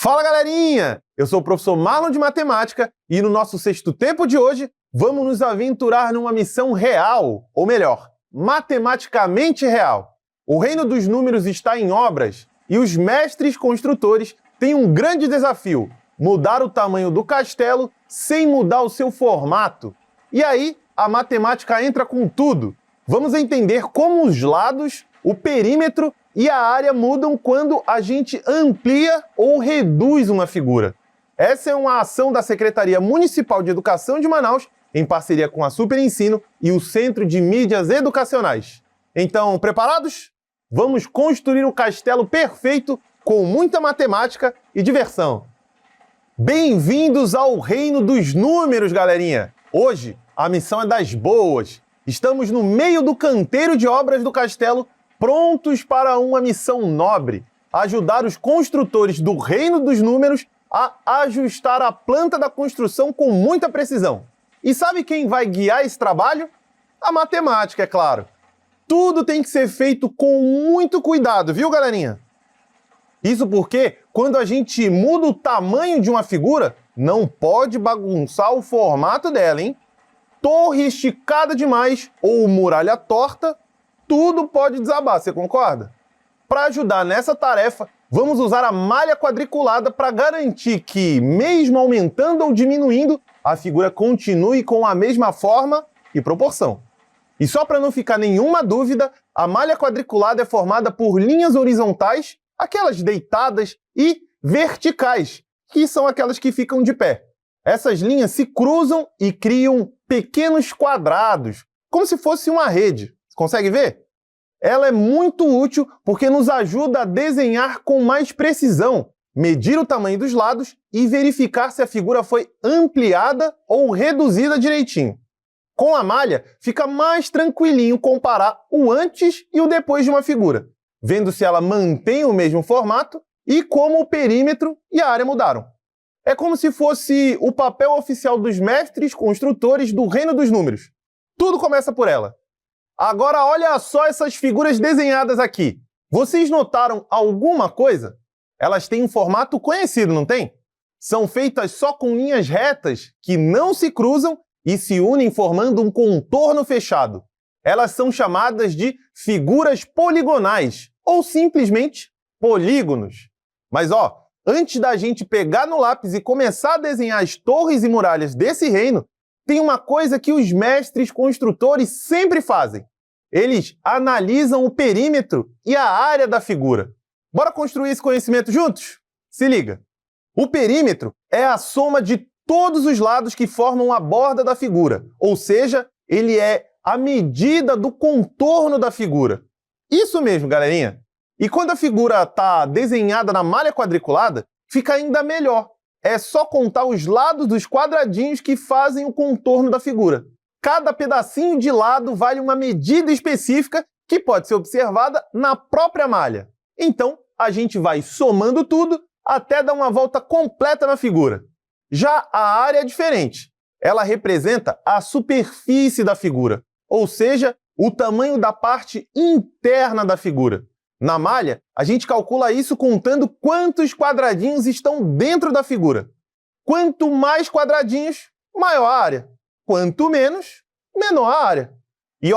Fala, galerinha! Eu sou o professor Marlon de Matemática e no nosso sexto tempo de hoje vamos nos aventurar numa missão real, ou melhor, matematicamente real. O reino dos números está em obras e os mestres construtores têm um grande desafio: mudar o tamanho do castelo sem mudar o seu formato. E aí, a matemática entra com tudo. Vamos entender como os lados, o perímetro e a área mudam quando a gente amplia ou reduz uma figura. Essa é uma ação da Secretaria Municipal de Educação de Manaus, em parceria com a Super Ensino e o Centro de Mídias Educacionais. Então, preparados? Vamos construir um castelo perfeito com muita matemática e diversão. Bem-vindos ao Reino dos Números, galerinha! Hoje, a missão é das boas. Estamos no meio do canteiro de obras do castelo, prontos para uma missão nobre: ajudar os construtores do Reino dos Números a ajustar a planta da construção com muita precisão. E sabe quem vai guiar esse trabalho? A matemática, é claro. Tudo tem que ser feito com muito cuidado, viu, galerinha? Isso porque, quando a gente muda o tamanho de uma figura, não pode bagunçar o formato dela, hein? Torre esticada demais ou muralha torta, tudo pode desabar, você concorda? Para ajudar nessa tarefa, vamos usar a malha quadriculada para garantir que, mesmo aumentando ou diminuindo, a figura continue com a mesma forma e proporção. E só para não ficar nenhuma dúvida, a malha quadriculada é formada por linhas horizontais, aquelas deitadas, e verticais, que são aquelas que ficam de pé. Essas linhas se cruzam e criam pequenos quadrados, como se fosse uma rede. Consegue ver? Ela é muito útil porque nos ajuda a desenhar com mais precisão, medir o tamanho dos lados e verificar se a figura foi ampliada ou reduzida direitinho. Com a malha, fica mais tranquilinho comparar o antes e o depois de uma figura, vendo se ela mantém o mesmo formato e como o perímetro e a área mudaram. É como se fosse o papel oficial dos mestres construtores do Reino dos Números. Tudo começa por ela. Agora olha só essas figuras desenhadas aqui. Vocês notaram alguma coisa? Elas têm um formato conhecido, não tem? São feitas só com linhas retas que não se cruzam e se unem formando um contorno fechado. Elas são chamadas de figuras poligonais ou simplesmente polígonos. Mas antes da gente pegar no lápis e começar a desenhar as torres e muralhas desse reino, tem uma coisa que os mestres construtores sempre fazem. Eles analisam o perímetro e a área da figura. Bora construir esse conhecimento juntos? Se liga! O perímetro é a soma de todos os lados que formam a borda da figura, ou seja, ele é a medida do contorno da figura. Isso mesmo, galerinha! E quando a figura está desenhada na malha quadriculada, fica ainda melhor. É só contar os lados dos quadradinhos que fazem o contorno da figura. Cada pedacinho de lado vale uma medida específica que pode ser observada na própria malha. Então, a gente vai somando tudo até dar uma volta completa na figura. Já a área é diferente. Ela representa a superfície da figura, ou seja, o tamanho da parte interna da figura. Na malha, a gente calcula isso contando quantos quadradinhos estão dentro da figura. Quanto mais quadradinhos, maior a área. Quanto menos, menor a área. E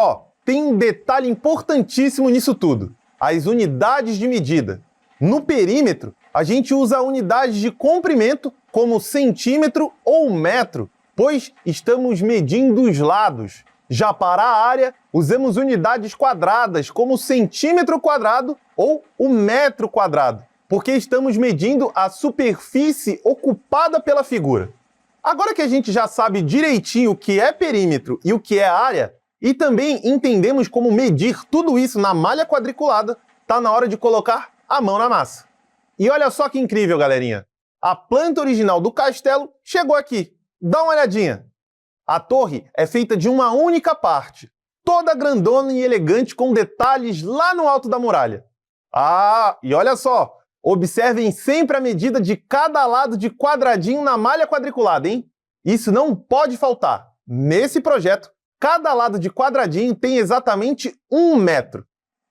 tem um detalhe importantíssimo nisso tudo: as unidades de medida. No perímetro, a gente usa unidades de comprimento como centímetro ou metro, pois estamos medindo os lados. Já para a área, usamos unidades quadradas como centímetro quadrado ou o metro quadrado, porque estamos medindo a superfície ocupada pela figura. Agora que a gente já sabe direitinho o que é perímetro e o que é área, e também entendemos como medir tudo isso na malha quadriculada, tá na hora de colocar a mão na massa. E olha só que incrível, galerinha! A planta original do castelo chegou aqui. Dá uma olhadinha! A torre é feita de uma única parte, toda grandona e elegante com detalhes lá no alto da muralha. E olha só! Observem sempre a medida de cada lado de quadradinho na malha quadriculada, hein? Isso não pode faltar. Nesse projeto, cada lado de quadradinho tem exatamente 1 metro.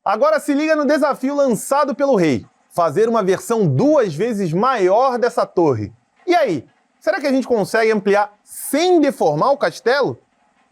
Agora se liga no desafio lançado pelo rei. fazer uma versão 2 vezes maior dessa torre. E aí, será que a gente consegue ampliar sem deformar o castelo?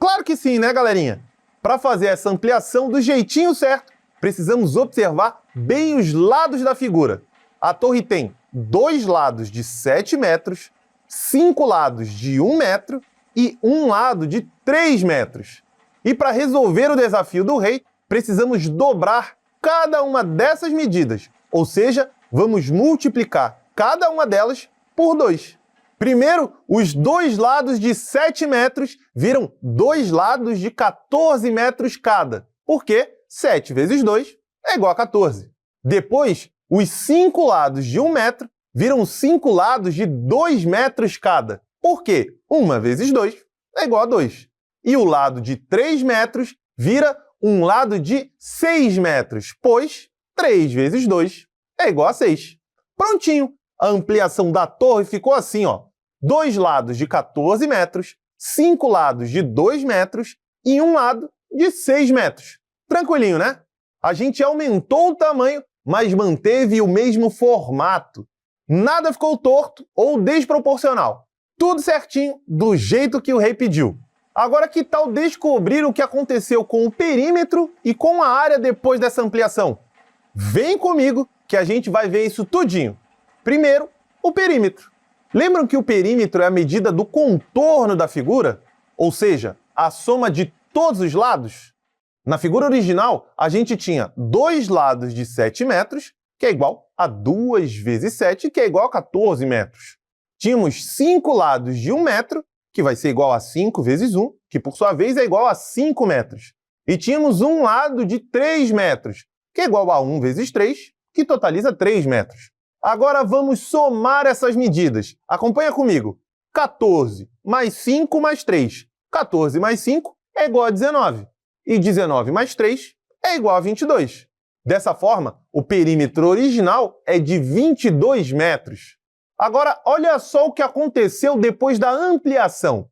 Claro que sim, né, galerinha? Para fazer essa ampliação do jeitinho certo, precisamos observar bem os lados da figura. A torre tem 2 lados de 7 metros, 5 lados de 1 metro e um lado de 3 metros. E para resolver o desafio do rei, precisamos dobrar cada uma dessas medidas, ou seja, vamos multiplicar cada uma delas por 2. Primeiro, os 2 lados de 7 metros viram 2 lados de 14 metros cada, porque 7 vezes 2 é igual a 14. Depois, os 5 lados de 1 metro viram 5 lados de 2 metros cada, porque 1 vezes 2 é igual a 2. E o lado de 3 metros vira um lado de 6 metros, pois 3 vezes 2 é igual a 6. Prontinho! A ampliação da torre ficou assim, ó. 2 lados de 14 metros, 5 lados de 2 metros e um lado de 6 metros. Tranquilinho, né? A gente aumentou o tamanho, mas manteve o mesmo formato. Nada ficou torto ou desproporcional. Tudo certinho, do jeito que o rei pediu. Agora, que tal descobrir o que aconteceu com o perímetro e com a área depois dessa ampliação? Vem comigo que a gente vai ver isso tudinho. Primeiro, o perímetro. Lembram que o perímetro é a medida do contorno da figura? Ou seja, a soma de todos os lados? Na figura original, a gente tinha 2 lados de 7 metros, que é igual a 2 vezes 7, que é igual a 14 metros. Tínhamos 5 lados de 1 metro, que vai ser igual a 5 vezes 1, que por sua vez é igual a 5 metros. E tínhamos um lado de 3 metros, que é igual a 1 vezes 3, que totaliza 3 metros. Agora vamos somar essas medidas. Acompanha comigo. 14 mais 5 mais 3. 14 mais 5 é igual a 19. E 19 mais 3 é igual a 22. Dessa forma, o perímetro original é de 22 metros. Agora, olha só o que aconteceu depois da ampliação.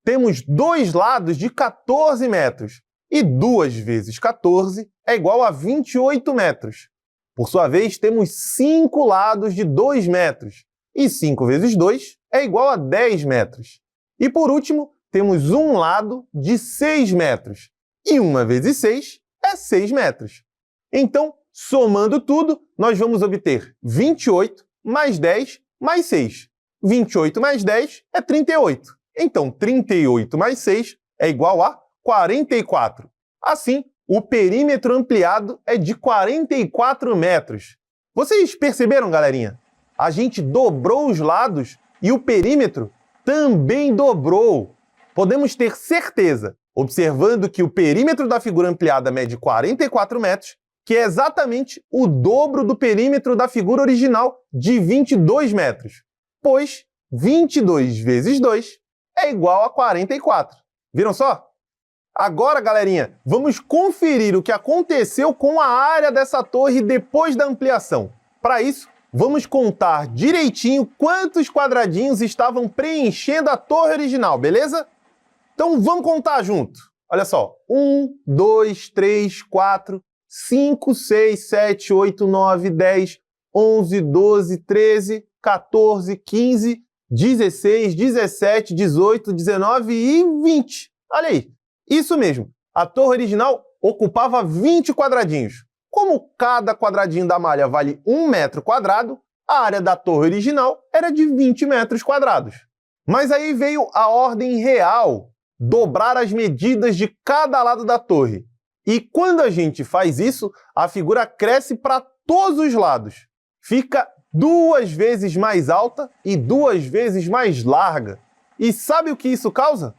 Temos 2 lados de 14 metros. E 2 vezes 14 é igual a 28 metros. Por sua vez, temos 5 lados de 2 metros. E 5 vezes 2 é igual a 10 metros. E por último, temos um lado de 6 metros. E 1 vezes 6 é 6 metros. Então, somando tudo, nós vamos obter 28 mais 10 mais 6. 28 mais 10 é 38. Então, 38 mais 6 é igual a 44. Assim, o perímetro ampliado é de 44 metros. Vocês perceberam, galerinha? A gente dobrou os lados e o perímetro também dobrou. Podemos ter certeza, observando que o perímetro da figura ampliada mede 44 metros, que é exatamente o dobro do perímetro da figura original de 22 metros. Pois 22 vezes 2 é igual a 44. Viram só? Agora, galerinha, vamos conferir o que aconteceu com a área dessa torre depois da ampliação. Para isso, vamos contar direitinho quantos quadradinhos estavam preenchendo a torre original, beleza? Então vamos contar junto. Olha só, 1, 2, 3, 4, 5, 6, 7, 8, 9, 10, 11, 12, 13, 14, 15, 16, 17, 18, 19 e 20. Olha aí. Isso mesmo, a torre original ocupava 20 quadradinhos. Como cada quadradinho da malha vale 1 metro quadrado, a área da torre original era de 20 metros quadrados. Mas aí veio a ordem real, dobrar as medidas de cada lado da torre. E quando a gente faz isso, a figura cresce para todos os lados. Fica 2 vezes mais alta e 2 vezes mais larga. E sabe o que isso causa?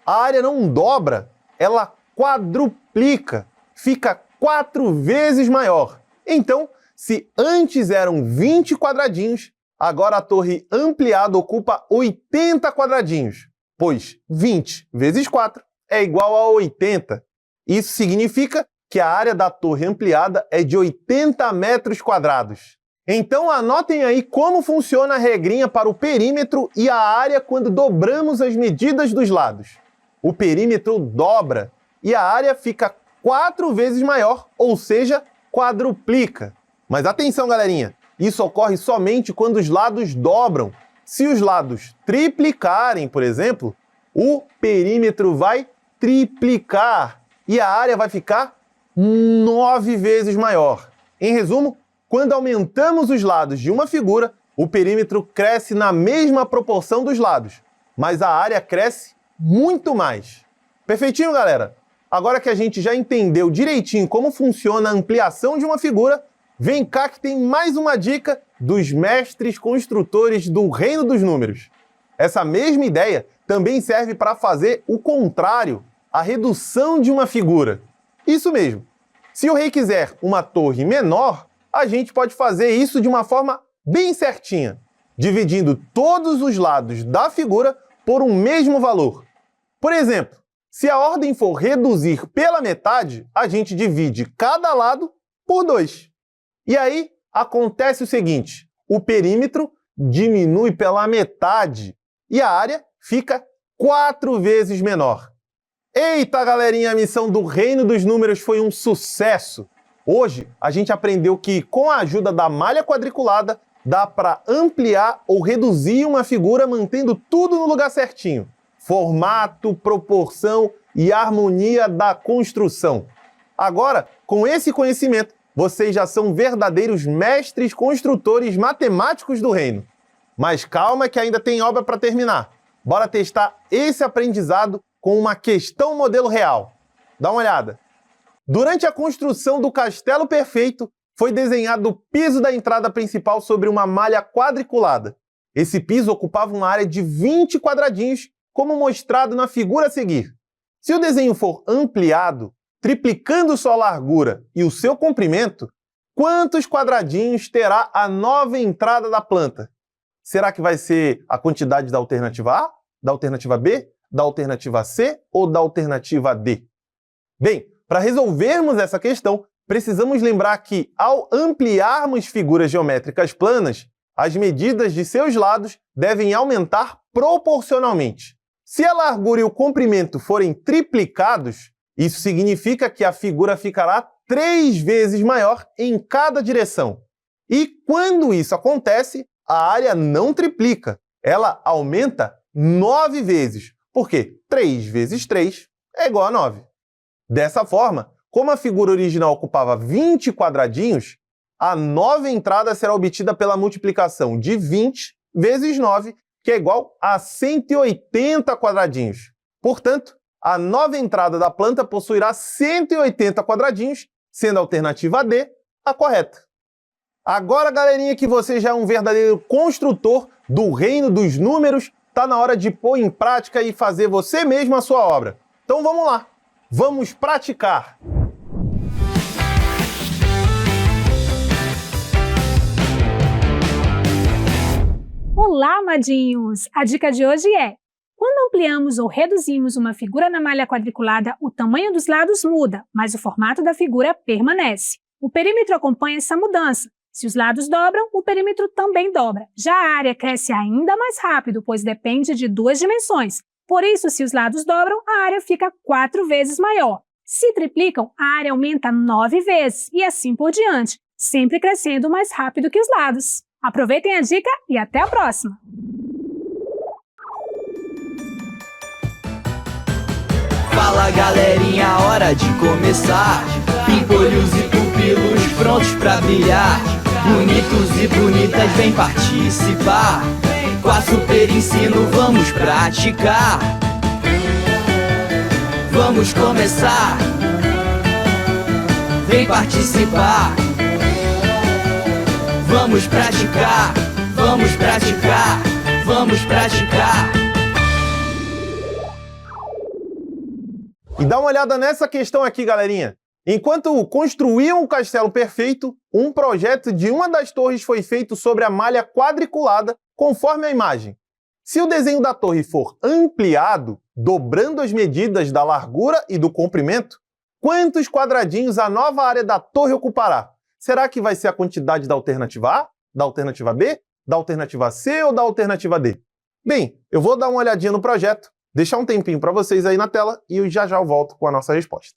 A área não dobra, ela quadruplica, fica 4 vezes maior. Então, se antes eram 20 quadradinhos, agora a torre ampliada ocupa 80 quadradinhos, pois 20 vezes 4 é igual a 80. Isso significa que a área da torre ampliada é de 80 metros quadrados. Então anotem aí como funciona a regrinha para o perímetro e a área quando dobramos as medidas dos lados. O perímetro dobra e a área fica 4 vezes maior, ou seja, quadruplica. Mas atenção, galerinha! isso ocorre somente quando os lados dobram. Se os lados triplicarem, por exemplo, o perímetro vai triplicar e a área vai ficar 9 vezes maior. Em resumo, quando aumentamos os lados de uma figura, o perímetro cresce na mesma proporção dos lados, mas a área cresce muito mais. Perfeitinho, galera? Agora que a gente já entendeu direitinho como funciona a ampliação de uma figura, vem cá que tem mais uma dica dos mestres construtores do reino dos números. Essa mesma ideia também serve para fazer o contrário, a redução de uma figura. Isso mesmo. Se o rei quiser uma torre menor, a gente pode fazer isso de uma forma bem certinha, dividindo todos os lados da figura por um mesmo valor. Por exemplo, se a ordem for reduzir pela metade, a gente divide cada lado por 2. E aí acontece o seguinte, o perímetro diminui pela metade e a área fica 4 vezes menor. Eita, galerinha, a missão do Reino dos Números foi um sucesso! Hoje, a gente aprendeu que, com a ajuda da malha quadriculada, dá para ampliar ou reduzir uma figura mantendo tudo no lugar certinho. Formato, proporção e harmonia da construção. Agora, com esse conhecimento, vocês já são verdadeiros mestres construtores matemáticos do reino. Mas calma que ainda tem obra para terminar. Bora testar esse aprendizado com uma questão modelo real. Dá uma olhada. Durante a construção do castelo perfeito, foi desenhado o piso da entrada principal sobre uma malha quadriculada. Esse piso ocupava uma área de 20 quadradinhos, como mostrado na figura a seguir. Se o desenho for ampliado, triplicando sua largura e o seu comprimento, quantos quadradinhos terá a nova entrada da planta? Será que vai ser a quantidade da alternativa A, da alternativa B, da alternativa C ou da alternativa D? Bem, para resolvermos essa questão, precisamos lembrar que, ao ampliarmos figuras geométricas planas, as medidas de seus lados devem aumentar proporcionalmente. Se a largura e o comprimento forem triplicados, isso significa que a figura ficará 3 vezes maior em cada direção. E quando isso acontece, a área não triplica, ela aumenta 9 vezes, porque 3 vezes 3 é igual a 9. Dessa forma, como a figura original ocupava 20 quadradinhos, a nova entrada será obtida pela multiplicação de 20 vezes 9, que é igual a 180 quadradinhos. Portanto, a nova entrada da planta possuirá 180 quadradinhos, sendo a alternativa D a correta. Agora, galerinha, que você já é um verdadeiro construtor do reino dos números, está na hora de pôr em prática e fazer você mesmo a sua obra. Então vamos lá, vamos praticar! Olá, amadinhos! A dica de hoje é: quando ampliamos ou reduzimos uma figura na malha quadriculada, o tamanho dos lados muda, mas o formato da figura permanece. O perímetro acompanha essa mudança. Se os lados dobram, o perímetro também dobra. Já a área cresce ainda mais rápido, pois depende de 2 dimensões. Por isso, se os lados dobram, a área fica 4 vezes maior. Se triplicam, a área aumenta 9 vezes e assim por diante, sempre crescendo mais rápido que os lados. Aproveitem a dica e até a próxima! Fala, galerinha, hora de começar. Pimpolhos e pupilos prontos pra brilhar. Bonitos e bonitas, vem participar. Com a Super Ensino vamos praticar. Vamos começar. Vem participar. Vamos praticar. Vamos praticar. Vamos praticar. E dá uma olhada nessa questão aqui, galerinha. Enquanto construíam o castelo perfeito, um projeto de uma das torres foi feito sobre a malha quadriculada, conforme a imagem. Se o desenho da torre for ampliado, dobrando as medidas da largura e do comprimento, quantos quadradinhos a nova área da torre ocupará? Será que vai ser a quantidade da alternativa A, da alternativa B, da alternativa C ou da alternativa D? Bem, eu vou dar uma olhadinha no projeto, deixar um tempinho para vocês aí na tela e eu já volto com a nossa resposta.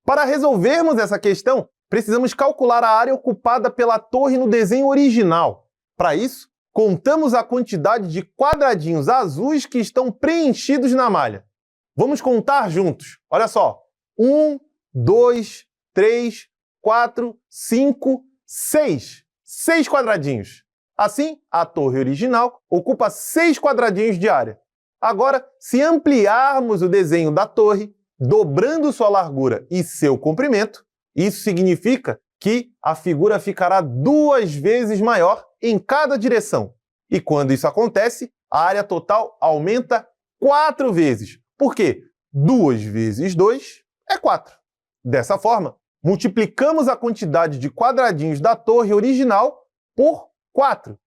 Para resolvermos essa questão, precisamos calcular a área ocupada pela torre no desenho original. Para isso, contamos a quantidade de quadradinhos azuis que estão preenchidos na malha. Vamos contar juntos. Olha só. 1, 2, 3, 4, 5, 6. 6 quadradinhos. Assim, a torre original ocupa 6 quadradinhos de área. Agora, se ampliarmos o desenho da torre, dobrando sua largura e seu comprimento, isso significa que a figura ficará 2 vezes maior em cada direção. E quando isso acontece, a área total aumenta 4 vezes. Por quê? 2 vezes 2 é 4. Dessa forma, multiplicamos a quantidade de quadradinhos da torre original por 4.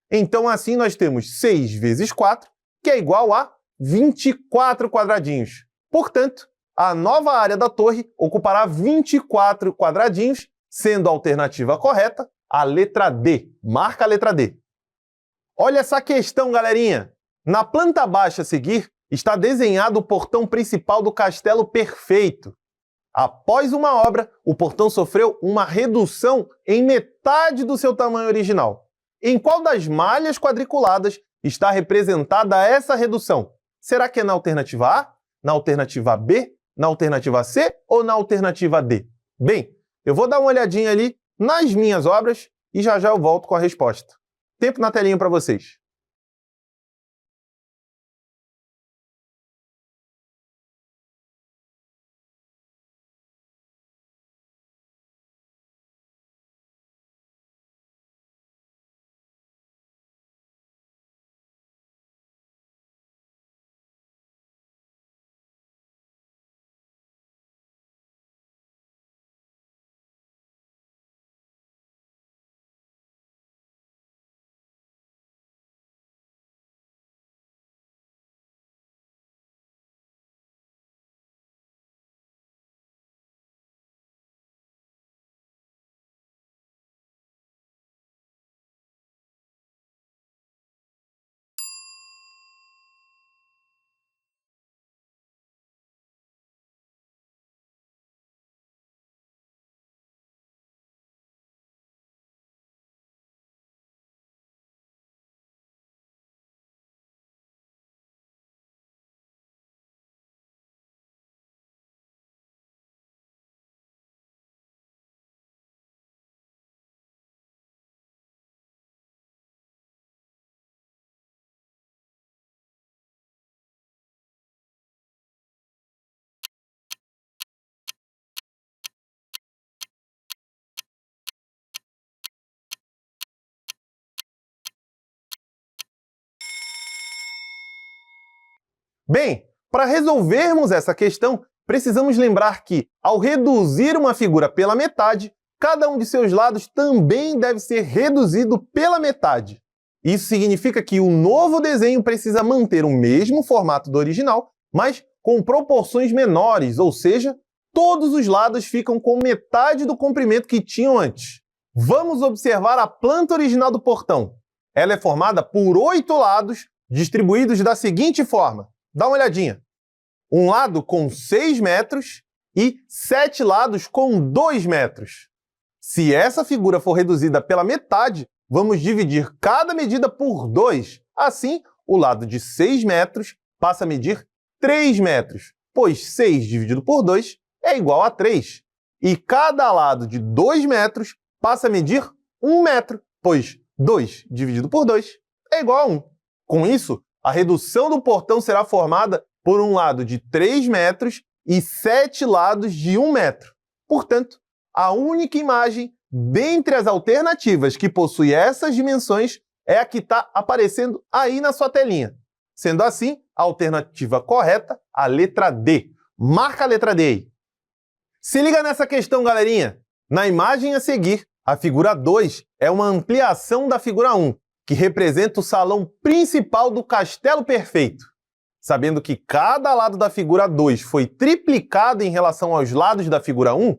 Então, assim, nós temos 6 vezes 4, que é igual a 24 quadradinhos. Portanto, a nova área da torre ocupará 24 quadradinhos, sendo a alternativa correta a letra D. Marca a letra D. Olha essa questão, galerinha! Na planta baixa a seguir, está desenhado o portão principal do castelo perfeito. Após uma obra, o portão sofreu uma redução em metade do seu tamanho original. Em qual das malhas quadriculadas está representada essa redução? Será que é na alternativa A, na alternativa B, na alternativa C ou na alternativa D? Bem, eu vou dar uma olhadinha ali nas minhas obras e já eu volto com a resposta. Tempo na telinha para vocês. Bem, para resolvermos essa questão, precisamos lembrar que, ao reduzir uma figura pela metade, cada um de seus lados também deve ser reduzido pela metade. Isso significa que o novo desenho precisa manter o mesmo formato do original, mas com proporções menores, ou seja, todos os lados ficam com metade do comprimento que tinham antes. Vamos observar a planta original do portão. Ela é formada por 8 lados, distribuídos da seguinte forma. Dá uma olhadinha. Um lado com 6 metros e 7 lados com 2 metros. Se essa figura for reduzida pela metade, vamos dividir cada medida por 2. Assim, o lado de 6 metros passa a medir 3 metros, pois 6 dividido por 2 é igual a 3. E cada lado de 2 metros passa a medir 1 metro, pois 2 dividido por 2 é igual a 1. Com isso, a redução do portão será formada por um lado de 3 metros e 7 lados de 1 metro. Portanto, a única imagem dentre as alternativas que possui essas dimensões é a que está aparecendo aí na sua telinha. Sendo assim, a alternativa correta, a letra D. Marca a letra D aí. Se liga nessa questão, galerinha. Na imagem a seguir, a figura 2 é uma ampliação da figura 1, que representa o salão principal do castelo perfeito. Sabendo que cada lado da figura 2 foi triplicado em relação aos lados da figura 1,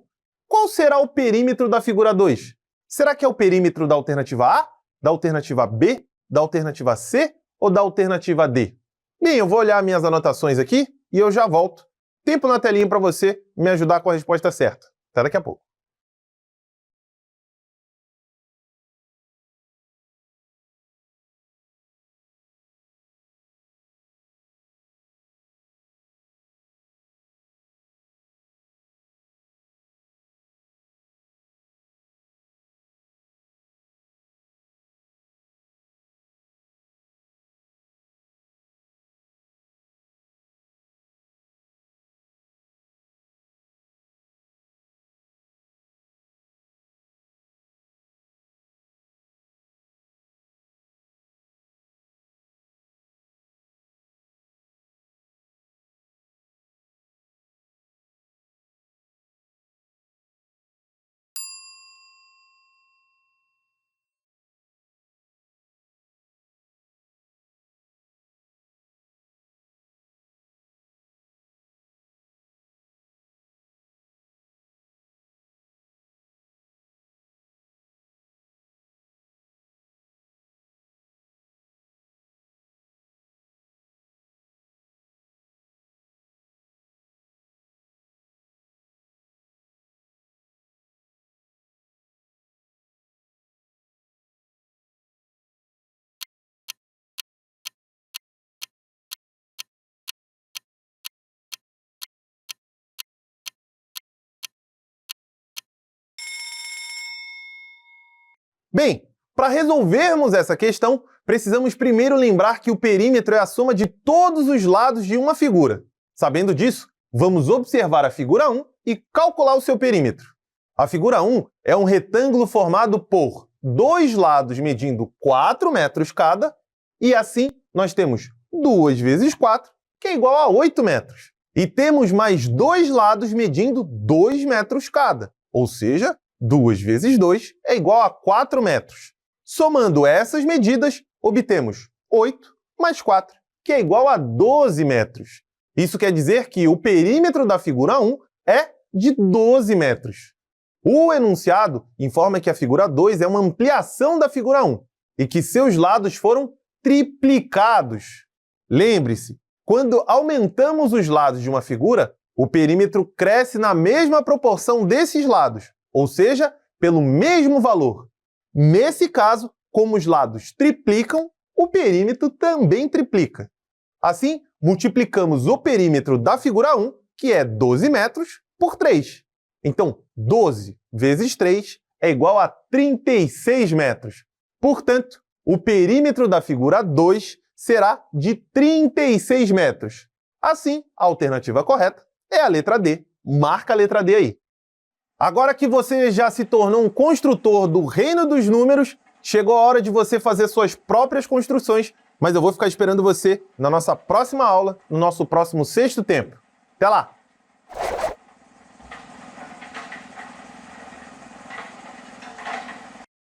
qual será o perímetro da figura 2? Será que é o perímetro da alternativa A, da alternativa B, da alternativa C ou da alternativa D? Bem, eu vou olhar minhas anotações aqui e eu já volto tempo na telinha para você me ajudar com a resposta certa. Até daqui a pouco. Bem, para resolvermos essa questão, precisamos primeiro lembrar que o perímetro é a soma de todos os lados de uma figura. Sabendo disso, vamos observar a figura 1 e calcular o seu perímetro. A figura 1 é um retângulo formado por dois lados medindo 4 metros cada, e assim nós temos 2 vezes 4, que é igual a 8 metros. E temos mais dois lados medindo 2 metros cada, ou seja, 2 vezes 2 é igual a 4 metros. Somando essas medidas, obtemos 8 mais 4, que é igual a 12 metros. Isso quer dizer que o perímetro da figura 1 é de 12 metros. O enunciado informa que a figura 2 é uma ampliação da figura 1 e que seus lados foram triplicados. Lembre-se, quando aumentamos os lados de uma figura, o perímetro cresce na mesma proporção desses lados, ou seja, pelo mesmo valor. Nesse caso, como os lados triplicam, o perímetro também triplica. Assim, multiplicamos o perímetro da figura 1, que é 12 metros, por 3. Então, 12 vezes 3 é igual a 36 metros. Portanto, o perímetro da figura 2 será de 36 metros. Assim, a alternativa correta é a letra D. Marca a letra D aí. Agora que você já se tornou um construtor do reino dos números, chegou a hora de você fazer suas próprias construções, mas eu vou ficar esperando você na nossa próxima aula, no nosso próximo sexto tempo. Até lá!